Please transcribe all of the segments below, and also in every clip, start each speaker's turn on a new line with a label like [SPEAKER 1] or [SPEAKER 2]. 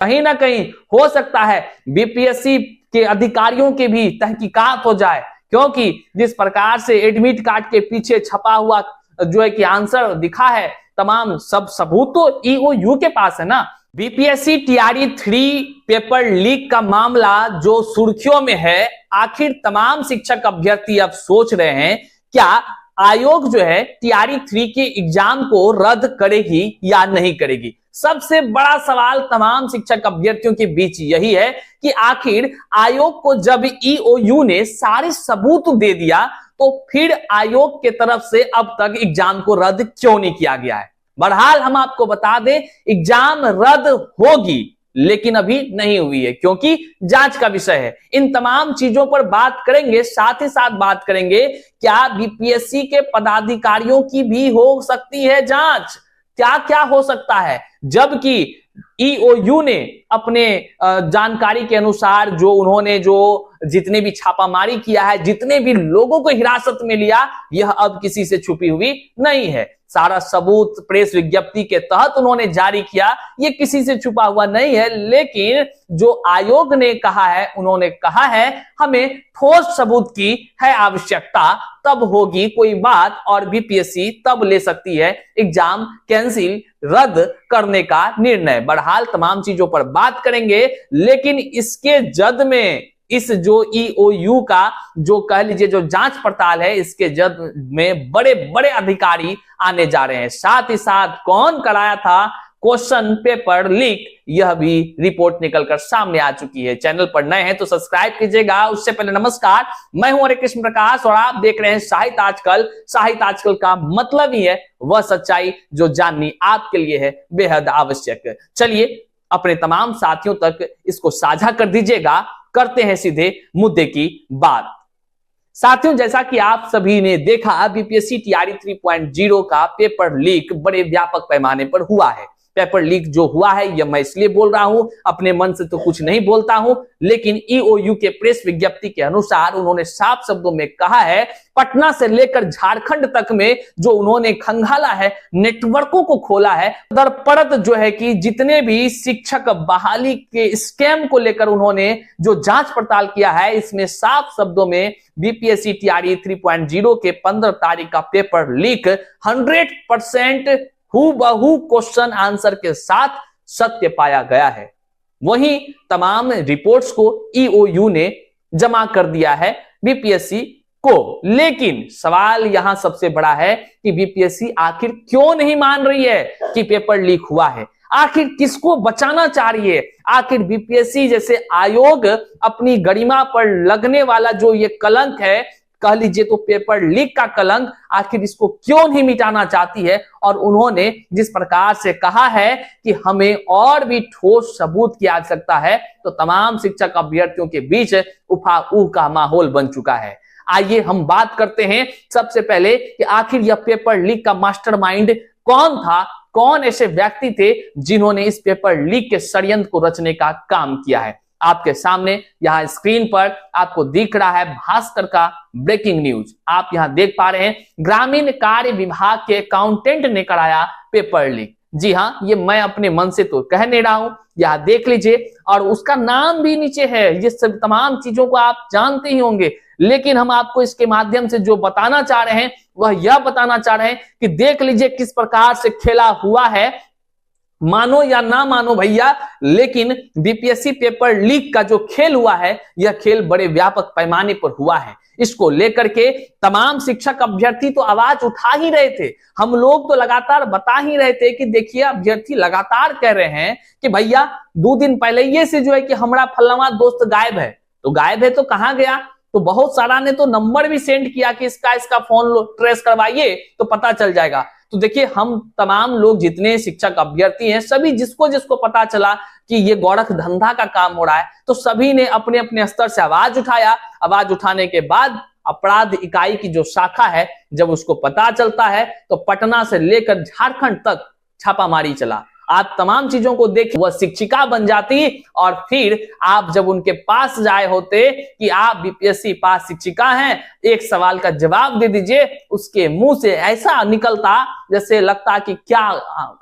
[SPEAKER 1] कहीं ना कहीं हो सकता है बीपीएससी के अधिकारियों की भी तहकीकात हो जाए, क्योंकि जिस प्रकार से एडमिट कार्ड के पीछे छपा हुआ जो है कि आंसर दिखा है, तमाम सब सबूत तो ईओयू के पास है ना। बीपीएससी टीआरई 3 पेपर लीक का मामला जो सुर्खियों में है, आखिर तमाम शिक्षक अभ्यर्थी अब सोच रहे हैं क्या आयोग जो है टीआरई 3 के एग्जाम को रद्द करेगी या नहीं करेगी। सबसे बड़ा सवाल तमाम शिक्षक अभ्यर्थियों के बीच यही है कि आखिर आयोग को जब ईओयू ने सारे सबूत दे दिया तो फिर आयोग के तरफ से अब तक एग्जाम को रद्द क्यों नहीं किया गया है। बहरहाल हम आपको बता दें, एग्जाम रद्द होगी लेकिन अभी नहीं हुई है, क्योंकि जांच का विषय है। इन तमाम चीजों पर बात करेंगे, साथ ही साथ बात करेंगे क्या बीपीएससी के पदाधिकारियों की भी हो सकती है जांच, क्या क्या हो सकता है। जबकि ईओयू ने अपने जानकारी के अनुसार जो उन्होंने जो जितने भी छापामारी किया है, जितने भी लोगों को हिरासत में लिया, यह अब किसी से छुपी हुई नहीं है। सारा सबूत प्रेस विज्ञप्ति के तहत उन्होंने जारी किया, ये किसी से छुपा हुआ नहीं है। लेकिन जो आयोग ने कहा है, उन्होंने कहा है हमें ठोस सबूत की है आवश्यकता, तब होगी कोई बात और बीपीएससी तब ले सकती है एग्जाम कैंसिल रद्द करने का निर्णय। बहरहाल तमाम चीजों पर बात करेंगे, लेकिन इसके जद में इस जो ईओयू का जो कह लीजिए जो जांच पड़ताल है, इसके जद में बड़े बड़े अधिकारी आने जा रहे हैं। साथ ही साथ कौन कराया था क्वेश्चन पेपर लीक, यह भी रिपोर्ट निकलकर सामने आ चुकी है। चैनल पर नए हैं तो सब्सक्राइब कीजिएगा। उससे पहले नमस्कार, मैं हूं हरे कृष्ण प्रकाश और आप देख रहे हैं साहित्य आजकल। साहित्य आजकल का मतलब ही है वह सच्चाई जो जाननी आपके लिए है बेहद आवश्यक। चलिए अपने तमाम साथियों तक इसको साझा कर दीजिएगा। करते हैं सीधे मुद्दे की बात। साथियों, जैसा कि आप सभी ने देखा, बीपीएससी टीआरई 3.0 का पेपर लीक बड़े व्यापक पैमाने पर हुआ है। पेपर लीक जो हुआ है, यह मैं इसलिए बोल रहा हूं, अपने मन से तो कुछ नहीं बोलता हूं, लेकिन ईओयू के प्रेस विज्ञप्ति के अनुसार उन्होंने साफ शब्दों में कहा है, पटना से लेकर झारखंड तक में जो उन्होंने खंगाला है, नेटवर्कों को खोला है, दर परत जो है कि जितने भी शिक्षक बहाली के स्कैम को लेकर उन्होंने जो जांच पड़ताल किया है, इसमें साफ शब्दों में बीपीएससी टीआरई 3.0 के 15 तारीख का पेपर लीक 100% हूबहू क्वेश्चन आंसर के साथ सत्य पाया गया है। वहीं तमाम रिपोर्ट्स को ईओयू ने जमा कर दिया है बीपीएससी को। लेकिन सवाल यहां सबसे बड़ा है कि बीपीएससी आखिर क्यों नहीं मान रही है कि पेपर लीक हुआ है, आखिर किसको बचाना चाह रही है। आखिर बीपीएससी जैसे आयोग अपनी गरिमा पर लगने वाला जो ये कलंक है, कह लीजिए तो पेपर लीक का कलंक, आखिर इसको क्यों नहीं मिटाना चाहती है। और उन्होंने जिस प्रकार से कहा है कि हमें और भी ठोस सबूत की आवश्यकता है, तो तमाम शिक्षक अभ्यर्थियों के बीच उफाऊह का माहौल बन चुका है। आइए हम बात करते हैं सबसे पहले कि आखिर यह पेपर लीक का मास्टरमाइंड कौन था, कौन ऐसे व्यक्ति थे जिन्होंने इस पेपर लीक के षड्यंत्र को रचने का काम किया है। आपके सामने यहां स्क्रीन पर आपको दिख रहा है भास्कर का ब्रेकिंग न्यूज। आप यहां देख पा रहे हैं, ग्रामीण कार्य विभाग के अकाउंटेंट ने कराया पेपर लीक। जी हां, ये मैं अपने मन से तो कह नहीं रहा हूं, यहां देख लीजिए, और उसका नाम भी नीचे है। ये सब तमाम चीजों को आप जानते ही होंगे, लेकिन हम आपको इसके माध्यम से जो बताना चाह रहे हैं वह यह बताना चाह रहे हैं कि देख लीजिए किस प्रकार से खेला हुआ है। मानो या ना मानो भैया, लेकिन बीपीएससी पेपर लीक का जो खेल हुआ है, यह खेल बड़े व्यापक पैमाने पर हुआ है। इसको लेकर के तमाम शिक्षक अभ्यर्थी तो आवाज उठा ही रहे थे। हम लोग तो लगातार बता ही रहे थे कि देखिए, अभ्यर्थी लगातार कह रहे हैं कि भैया 2 दिन पहले ये से जो है कि हमारा फलाना दोस्त गायब है। तो गायब है तो कहां गया? तो बहुत सारा ने तो नंबर भी सेंड किया कि इसका फोन ट्रेस करवाइए तो पता चल जाएगा। तो देखिए, हम तमाम लोग जितने शिक्षक अभ्यर्थी हैं, सभी जिसको जिसको पता चला कि ये गोरख धंधा का काम हो रहा है, तो सभी ने अपने अपने स्तर से आवाज उठाया। आवाज उठाने के बाद अपराध इकाई की जो शाखा है, जब उसको पता चलता है तो पटना से लेकर झारखंड तक छापामारी चला। आप तमाम चीजों को देख वह शिक्षिका बन जाती और फिर आप जब उनके पास जाए होते कि आप बीपीएससी पास शिक्षिका हैं, एक सवाल का जवाब दे दीजिए, उसके मुंह से ऐसा निकलता जैसे लगता कि क्या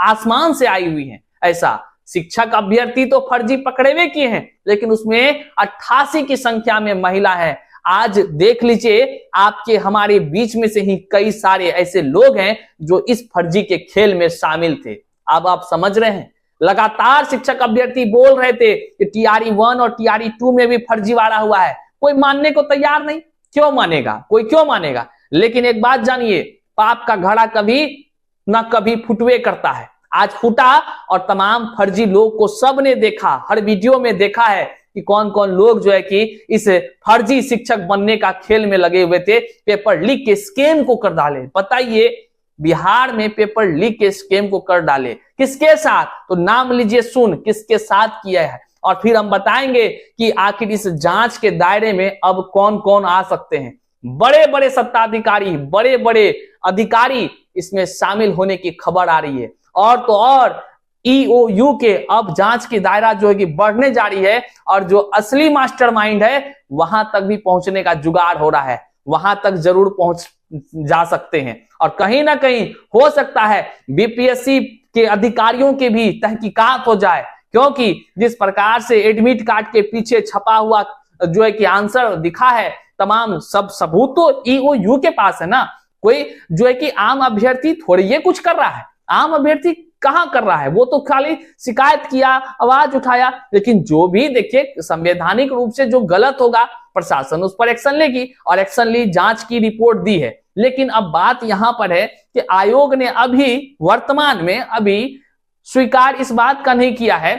[SPEAKER 1] आसमान से आई हुई है। ऐसा शिक्षक अभ्यर्थी तो फर्जी पकड़े हुए किए हैं, लेकिन उसमें 88 की संख्या में महिला है। आज देख लीजिए, आपके हमारे बीच में से ही कई सारे ऐसे लोग हैं जो इस फर्जी के खेल में शामिल थे। अब आप समझ रहे हैं, लगातार शिक्षक अभ्यर्थी बोल रहे थे कि TRE 1 और TRE 2 में भी फर्जीवाड़ा हुआ है, कोई मानने को तैयार नहीं। क्यों मानेगा, कोई क्यों मानेगा? लेकिन एक बात जानिए, पाप का घड़ा कभी ना कभी फुटवे करता है। आज फूटा और तमाम फर्जी लोग को सबने देखा, हर वीडियो में देखा है कि कौन कौन लोग जो है कि इस फर्जी शिक्षक बनने का खेल में लगे हुए थे, पेपर लीक के स्कैम को कर डाले। बताइए, बिहार में पेपर लीक के स्कैम को कर डाले, किसके साथ? तो नाम लीजिए, सुन किसके साथ किया है, और फिर हम बताएंगे कि आखिर इस जांच के दायरे में अब कौन कौन आ सकते हैं। बड़े बड़े सत्ताधिकारी, बड़े बड़े अधिकारी इसमें शामिल होने की खबर आ रही है। और तो और EOU के अब जांच की दायरा जो है कि बढ़ने जा रही है, और जो असली मास्टरमाइंड है वहां तक भी पहुंचने का जुगाड़ हो रहा है, वहां तक जरूर पहुंच जा सकते हैं। और कहीं ना कहीं हो सकता है BPSC के अधिकारियों के भी तहकीकात हो जाए, क्योंकि जिस प्रकार से एडमिट कार्ड के पीछे छपा हुआ जो है कि आंसर दिखा है, तमाम सब सबूत तो EOU के पास है ना। कोई जो है कि आम अभ्यर्थी थोड़ी ये कुछ कर रहा है, आम अभ्यर्थी कहां कर रहा है, वो तो खाली शिकायत किया, आवाज उठाया। लेकिन जो भी देखिए संवैधानिक रूप से जो गलत होगा, प्रशासन उस पर एक्शन लेगी, और एक्शन ली, जांच की रिपोर्ट दी है। लेकिन अब बात यहां पर है कि आयोग ने अभी वर्तमान में अभी स्वीकार इस बात का नहीं किया है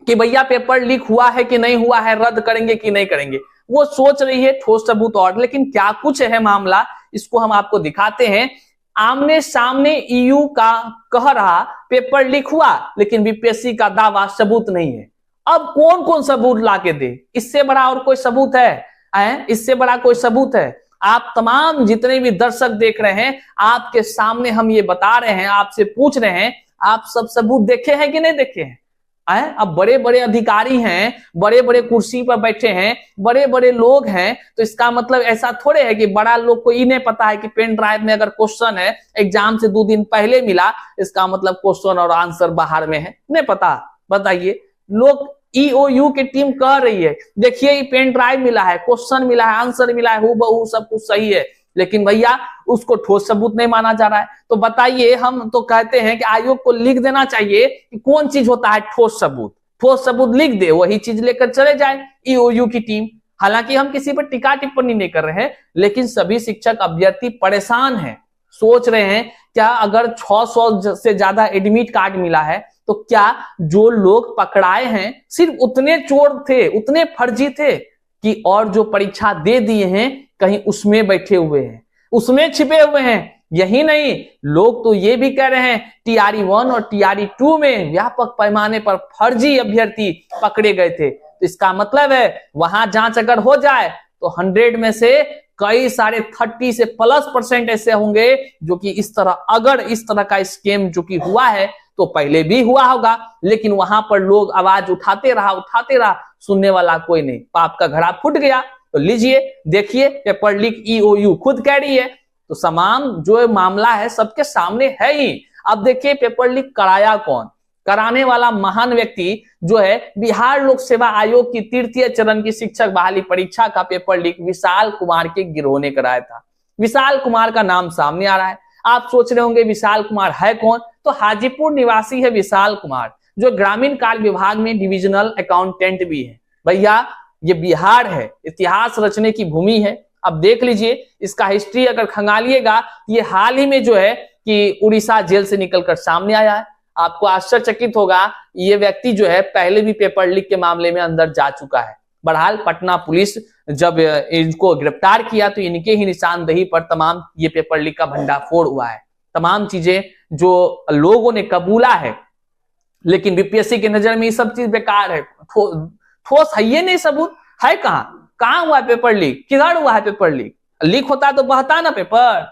[SPEAKER 1] कि भैया पेपर लीक हुआ है कि नहीं हुआ है, रद्द करेंगे कि नहीं करेंगे। वो सोच रही है ठोस सबूत और, लेकिन क्या कुछ है मामला, इसको हम आपको दिखाते हैं। आमने सामने EU का कह रहा पेपर लीक हुआ, लेकिन BPSC का दावा सबूत नहीं है। अब कौन कौन सबूत लाके दे? इससे बड़ा और कोई सबूत है? इससे बड़ा कोई सबूत है? आप तमाम जितने भी दर्शक देख रहे हैं, आपके सामने हम ये बता रहे हैं, आपसे पूछ रहे हैं, आप सब सबूत देखे हैं कि नहीं देखे हैं? अब बड़े बड़े अधिकारी हैं, बड़े बड़े कुर्सी पर बैठे हैं, बड़े बड़े लोग हैं, तो इसका मतलब ऐसा थोड़े है कि बड़ा लोग को इन्हें पता है कि पेन ड्राइव में अगर क्वेश्चन है, एग्जाम से 2 दिन पहले मिला, इसका मतलब क्वेश्चन और आंसर बाहर में है, नहीं पता। बताइए, लोग EOU की टीम कह रही है देखिए ये पेन ड्राइव मिला है, क्वेश्चन मिला है, आंसर मिला है, हूबहू सब कुछ सही है, लेकिन भैया उसको ठोस सबूत नहीं माना जा रहा है। तो बताइए, हम तो कहते हैं कि आयोग को लिख देना चाहिए कि कौन चीज होता है ठोस सबूत। ठोस सबूत लिख दे, वही चीज लेकर चले जाए EOU की टीम। हालांकि हम किसी पर टिक्का टिप्पणी नहीं कर रहे हैं, लेकिन सभी शिक्षक अभ्यर्थी परेशान हैं, सोच रहे हैं क्या अगर 600 से ज्यादा एडमिट कार्ड मिला है, तो क्या जो लोग पकड़ाए हैं सिर्फ उतने चोर थे, उतने फर्जी थे, कि और जो परीक्षा दे दिए हैं कहीं उसमें बैठे हुए हैं, उसमें छिपे हुए हैं? यही नहीं, लोग तो ये भी कह रहे हैं TRE 1 और TRE 2 में व्यापक पैमाने पर फर्जी अभ्यर्थी पकड़े गए थे। तो इसका मतलब है वहां जांच अगर हो जाए तो 100 में से कई सारे 30 से +% ऐसे होंगे जो कि इस तरह का स्कैम जो कि हुआ है, तो पहले भी हुआ होगा, लेकिन वहां पर लोग आवाज उठाते रहा, सुनने वाला कोई नहीं, पाप का घड़ा फूट गया। तो लीजिए देखिए, पेपर लीक EOU खुद कह रही है, तो तमाम जो मामला है सबके सामने है ही। अब देखिए पेपर लीक कराया कौन? कराने वाला महान व्यक्ति जो है बिहार लोक सेवा आयोग की 3य चरण की शिक्षक बहाली परीक्षा का पेपर लीक विशाल कुमार के गिरोह ने कराया था। विशाल कुमार का नाम सामने आ रहा है। आप सोच रहे होंगे विशाल कुमार है कौन? तो हाजीपुर निवासी है विशाल कुमार, जो ग्रामीण कार्य विभाग में डिविजनल अकाउंटेंट भी है। भैया ये बिहार है, इतिहास रचने की भूमि है। अब देख लीजिए इसका हिस्ट्री अगर खंगालिएगा, ये हाल ही में जो है कि उड़ीसा जेल से निकलकर सामने आया है। आपको आश्चर्यचकित होगा, ये व्यक्ति जो है पहले भी पेपर लीक के मामले में अंदर जा चुका है। बहरहाल पटना पुलिस जब इनको गिरफ्तार किया तो इनके ही निशानदेही पर तमाम ये पेपर लीक का भंडाफोड़ हुआ है। तमाम चीजें जो लोगों ने कबूला है, लेकिन BPSC की नजर में ये सब चीज बेकार है, ठोस है ये नहीं, सबूत है कहां हुआ है पेपर लीक? किधर हुआ है पेपर लीक? लीक होता तो बहता ना पेपर।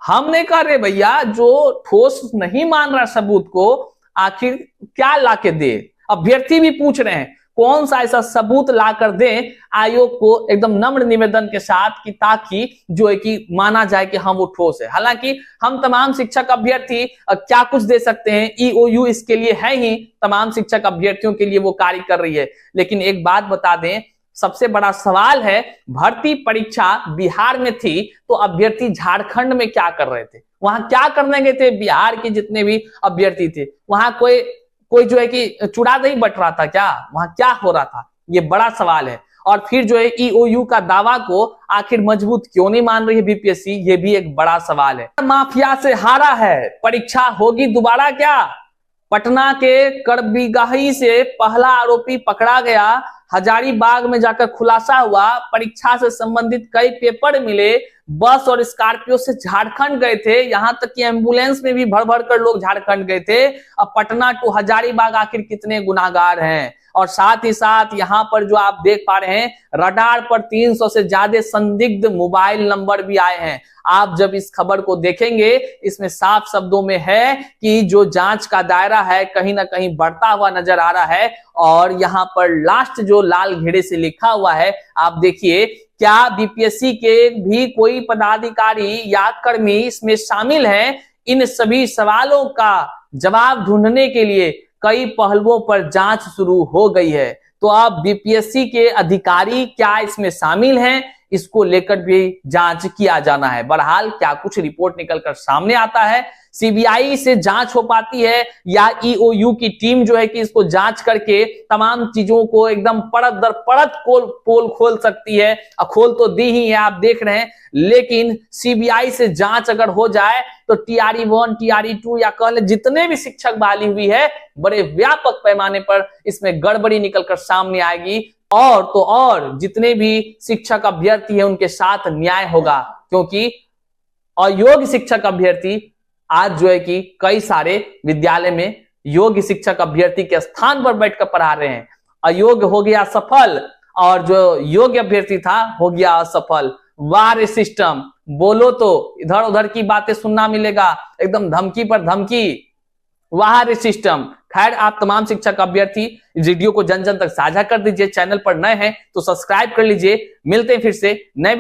[SPEAKER 1] हम नहीं कर रहे भैया, जो ठोस नहीं मान रहा सबूत को, आखिर क्या लाके दे? अभ्यर्थी भी पूछ रहे हैं, कौन सा ऐसा सबूत ला कर दें आयोग को, एकदम नम्र निवेदन के साथ, कि ताकि जो है कि माना जाए कि हाँ वो ठोस है। हालांकि हम तमाम शिक्षक अभ्यर्थी क्या कुछ दे सकते हैं, ईओयू इसके लिए है ही, तमाम शिक्षक अभ्यर्थियों के लिए वो कार्य कर रही है। लेकिन एक बात बता दें, सबसे बड़ा सवाल है, भर्ती परीक्षा बिहार में थी तो अभ्यर्थी झारखंड में क्या कर रहे थे? वहां क्या करने गए थे? बिहार के जितने भी अभ्यर्थी थे वहां कोई जो है कि चुड़ा दही बट रहा था क्या? वहां क्या हो रहा था? ये बड़ा सवाल है। और फिर जो है ईओयू का दावा को आखिर मजबूत क्यों नहीं मान रही है बीपीएससी, ये भी एक बड़ा सवाल है। माफिया से हारा है, परीक्षा होगी दोबारा क्या? पटना के करबीघाई से पहला आरोपी पकड़ा गया, हजारीबाग में जाकर खुलासा हुआ, परीक्षा से संबंधित कई पेपर मिले, बस और स्कॉर्पियो से झारखंड गए थे, यहां तक कि एम्बुलेंस में भी भर भर कर लोग झारखंड गए थे। अब पटना टू हजारीबाग आखिर कितने गुनाहगार हैं? और साथ ही साथ यहां पर जो आप देख पा रहे हैं, रडार पर 300 से ज्यादा संदिग्ध मोबाइल नंबर भी आए हैं। आप जब इस खबर को देखेंगे, इसमें साफ शब्दों में है कि जो जांच का दायरा है कहीं ना कहीं बढ़ता हुआ नजर आ रहा है। और यहां पर लास्ट जो लाल घेरे से लिखा हुआ है, आप देखिए, क्या बीपीएससी के भी कोई पदाधिकारी या कर्मी इसमें शामिल हैं? इन सभी सवालों का जवाब ढूंढने के लिए कई पहलुओं पर जांच शुरू हो गई है। तो अब बीपीएससी के अधिकारी क्या इसमें शामिल हैं, इसको लेकर भी जांच किया जाना है। बहरहाल क्या कुछ रिपोर्ट निकलकर सामने आता है, सीबीआई से जांच हो पाती है या ईओयू की टीम जो है कि इसको जांच करके तमाम चीजों को एकदम परत दर परत पोल खोल सकती है। खोल तो दी ही है, आप देख रहे हैं। लेकिन सीबीआई से जांच अगर हो जाए तो टीआरई 1, टीआरई 2 या कह ले जितने भी शिक्षक बहाली हुई है, बड़े व्यापक पैमाने पर इसमें गड़बड़ी निकलकर सामने आएगी। और तो और जितने भी शिक्षक अभ्यर्थी हैं उनके साथ न्याय होगा, क्योंकि अयोग्य शिक्षक अभ्यर्थी आज जो है कि कई सारे विद्यालय में योग्य शिक्षक अभ्यर्थी के स्थान पर बैठकर पढ़ा रहे हैं। अयोग्य हो गया सफल और जो योग्य अभ्यर्थी था हो गया असफल। वाह रे सिस्टम, बोलो तो इधर उधर की बातें सुनना मिलेगा, एकदम धमकी पर धमकी। वाह रे सिस्टम। खैर, आप तमाम शिक्षक अभ्यर्थी इस वीडियो को जन जन तक साझा कर दीजिए। चैनल पर नए हैं तो सब्सक्राइब कर लीजिए। मिलते हैं फिर से नए